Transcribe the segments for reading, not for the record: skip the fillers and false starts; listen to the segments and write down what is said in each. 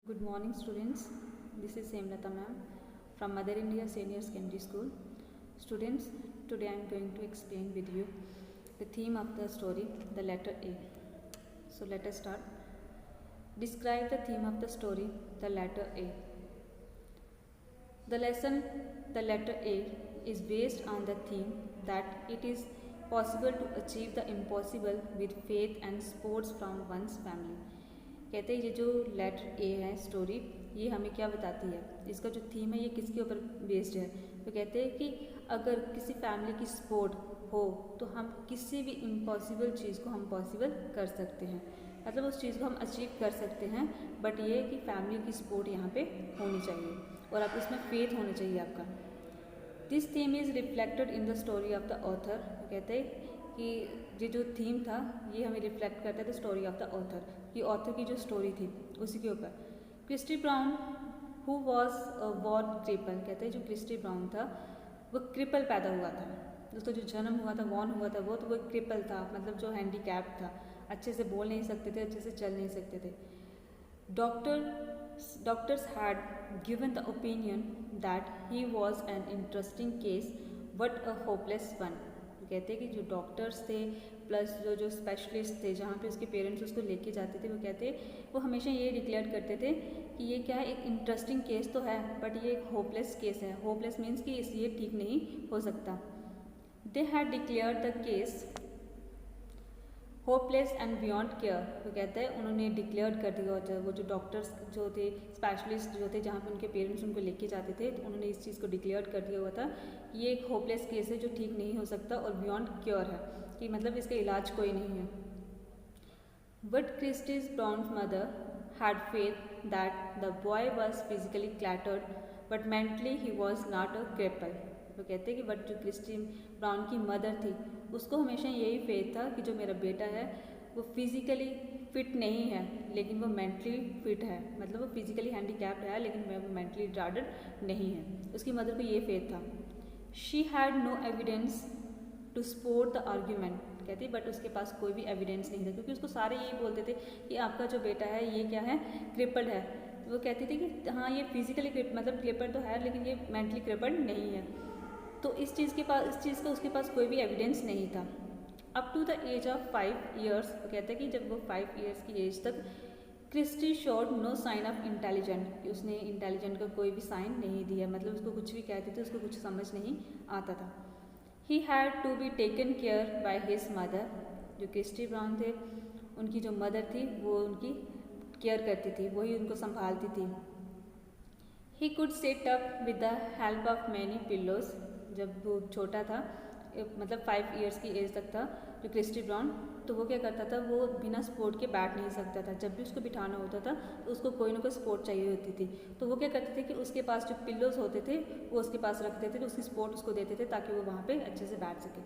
Good morning students, this is Hemlata ma'am from Mother India Senior Secondary School. Students, today I am going to explain with you the theme of the story, the letter A. So let us start. Describe the theme of the story, the letter A. The lesson, the letter A, is based on the theme that it is possible to achieve the impossible with faith and supports from one's family. कहते हैं ये जो letter ए है story, ये हमें क्या बताती है, इसका जो थीम है ये किसके ऊपर बेस्ड है। तो कहते हैं कि अगर किसी फैमिली की सपोर्ट हो तो हम किसी भी इम्पॉसिबल चीज़ को हम पॉसिबल कर सकते हैं, मतलब उस चीज़ को हम अचीव कर सकते हैं। बट ये कि फैमिली की सपोर्ट यहाँ पे होनी चाहिए और आप उसमें फेथ होना चाहिए आपका। This theme is reflected in the story of the author. कहते हैं कि ये जो थीम था ये हमें रिफ्लेक्ट करता है the story of the author, कि ऑथर की जो स्टोरी थी उसी के ऊपर। Christy Brown who was born cripple, कहते हैं जो क्रिस्टी ब्राउन था वो क्रिपल पैदा हुआ था, उसका जो जन्म हुआ था वॉर्न हुआ था वो, तो वो क्रिपल था, मतलब जो हैंडीकैप था, अच्छे से बोल नहीं सकते थे, अच्छे से चल नहीं सकते थे। Doctors had given the opinion that he was an interesting case but a hopeless one. कहते हैं कि जो डॉक्टर्स थे प्लस जो स्पेशलिस्ट थे जहाँ पे उसके पेरेंट्स उसको लेके जाते थे, वो कहते वो हमेशा ये डिक्लेयर करते थे कि ये क्या है, एक इंटरेस्टिंग केस तो है बट ये एक होपलेस केस है। होपलेस मीन्स कि ये ठीक नहीं हो सकता। They had declare the case hopeless and beyond care. तो कहते हैं उन्होंने डिक्लेयर कर दिया होता, वो जो डॉक्टर्स जो थे, स्पेशलिस्ट जो थे, जहाँ पे उनके पेरेंट्स उनको लेके जाते थे, तो उन्होंने इस चीज़ को डिक्लेयर कर दिया हुआ था कि ये एक होपलेस केस है जो ठीक नहीं हो सकता और बियॉन्ड क्योर है, कि मतलब इसका इलाज कोई नहीं है। But Christy's Brown's mother had faith that the boy was physically clattered but mentally he was not a cripple. वो कहते हैं कि बट जो क्रिस्टी ब्राउन की मदर थी उसको हमेशा यही फेथ था कि जो मेरा बेटा है वो फिज़िकली फिट नहीं है लेकिन वो मेंटली फिट है, मतलब वो फिज़िकली हैंडीकैप्ड है लेकिन वो मेंटली रिटार्डेड नहीं है। उसकी मदर को ये फेथ था। She had no evidence to support the argument, कहती बट उसके पास कोई भी एविडेंस नहीं था, क्योंकि उसको सारे यही बोलते थे कि आपका जो बेटा है ये क्या है, क्रिपल्ड है। वो कहती थी कि हाँ ये फिजिकली मतलब क्रिपल्ड तो है लेकिन ये मेंटली क्रिपल्ड नहीं है। तो इस चीज़ का उसके पास कोई भी एविडेंस नहीं था। Up to the age of 5 years, वो कहते हैं कि जब वो 5 years की एज तक Christy showed no sign of intelligent, कि उसने इंटेलिजेंट का कोई भी साइन नहीं दिया, मतलब उसको कुछ भी कहते थे उसको कुछ समझ नहीं आता था। He had to be taken care by his mother, जो क्रिस्टी ब्राउन थे उनकी जो मदर थी वो उनकी केयर करती थी, वही उनको संभालती थी। He could set up with the help of many pillows, जब वो छोटा था मतलब 5 years की एज तक था जो क्रिस्टी ब्राउन, तो वो क्या करता था, वो बिना सपोर्ट के बैठ नहीं सकता था, जब भी उसको बिठाना होता था तो उसको कोई ना कोई सपोर्ट चाहिए होती थी। तो वो क्या करते थे कि उसके पास जो पिल्लोज होते थे वो उसके पास रखते थे, तो उसकी सपोर्ट उसको देते थे ताकि वो वहाँ पे अच्छे से बैठ सके।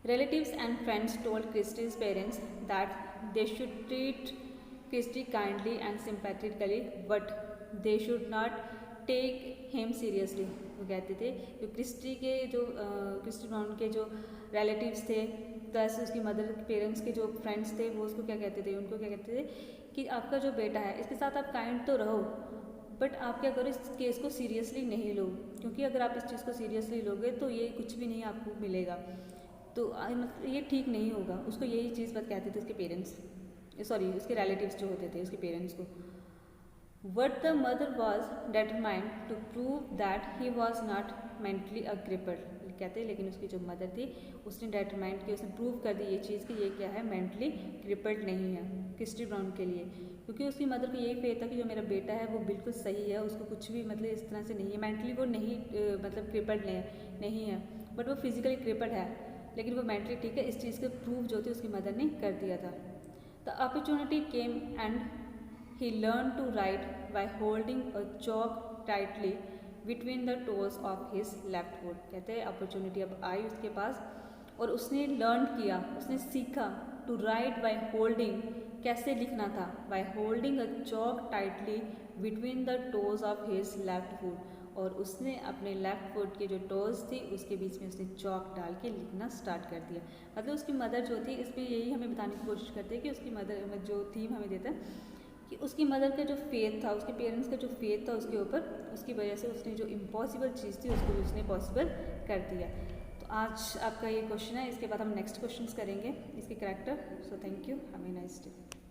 Relatives and friends told Christy's parents that they should treat Christy kindly and sympathetically, but they should not take him seriously. वो कहते थे जो क्रिस्टी ब्राउन के जो रिलेटिव्स थे प्लस उसकी मदर पेरेंट्स के जो फ्रेंड्स थे वो उसको क्या कहते थे, उनको क्या कहते थे कि आपका जो बेटा है इसके साथ आप काइंड तो रहो बट आप क्या करो, इस केस को सीरियसली नहीं लो, क्योंकि अगर आप इस चीज़ को सीरियसली लोगे तो ये कुछ भी नहीं आपको मिलेगा, तो ये ठीक नहीं होगा। उसको यही चीज़ बात कहते थे उसके पेरेंट्स, सॉरी उसके रिलेटिव्स जो होते थे उसके पेरेंट्स को। But the mother was determined to prove that he was not mentally a crippled, कहते हैं लेकिन उसकी जो मदर थी उसने डेटरमाइंड की, उसने प्रूव कर दी ये चीज़ कि ये क्या है, मेंटली क्रिपल्ड नहीं है क्रिस्टी ब्राउन के लिए, क्योंकि उसकी मदर को यही फेथ था कि जो मेरा बेटा है वो बिल्कुल सही है, उसको कुछ भी मतलब इस तरह से नहीं है, मेंटली वो नहीं मतलब क्रिपल्ड नहीं है बट वो फिजिकली क्रिपल्ड है लेकिन वो मेंटली ठीक है। इस चीज़ के प्रूफ जो थे उसकी मदर ने कर दिया था। The opportunity came and he learned to write by holding a chalk tightly between the toes of his left foot। कहते हैं अपॉर्चुनिटी अब आई उसके पास और उसने लर्न किया, उसने सीखा टू राइट बाय होल्डिंग, कैसे लिखना था, by holding a chalk tightly between the toes of his left foot, और उसने अपने लेफ्ट फुट के जो टोज थी उसके बीच में उसने चॉक डाल के लिखना स्टार्ट कर दिया। मतलब उसकी मदर जो थी, इस पर यही हमें बताने की कोशिश करते हैं कि उसकी मदर जो थीम हमें देता है कि उसकी मदर का जो फेथ था, उसके पेरेंट्स का जो फेथ था उसके ऊपर, उसकी वजह से उसने जो इम्पॉसिबल चीज़ थी उसको भी उसने पॉसिबल कर दिया। तो आज आपका ये क्वेश्चन है, इसके बाद हम नेक्स्ट क्वेश्चंस करेंगे इसके character. So thank you, have a nice day.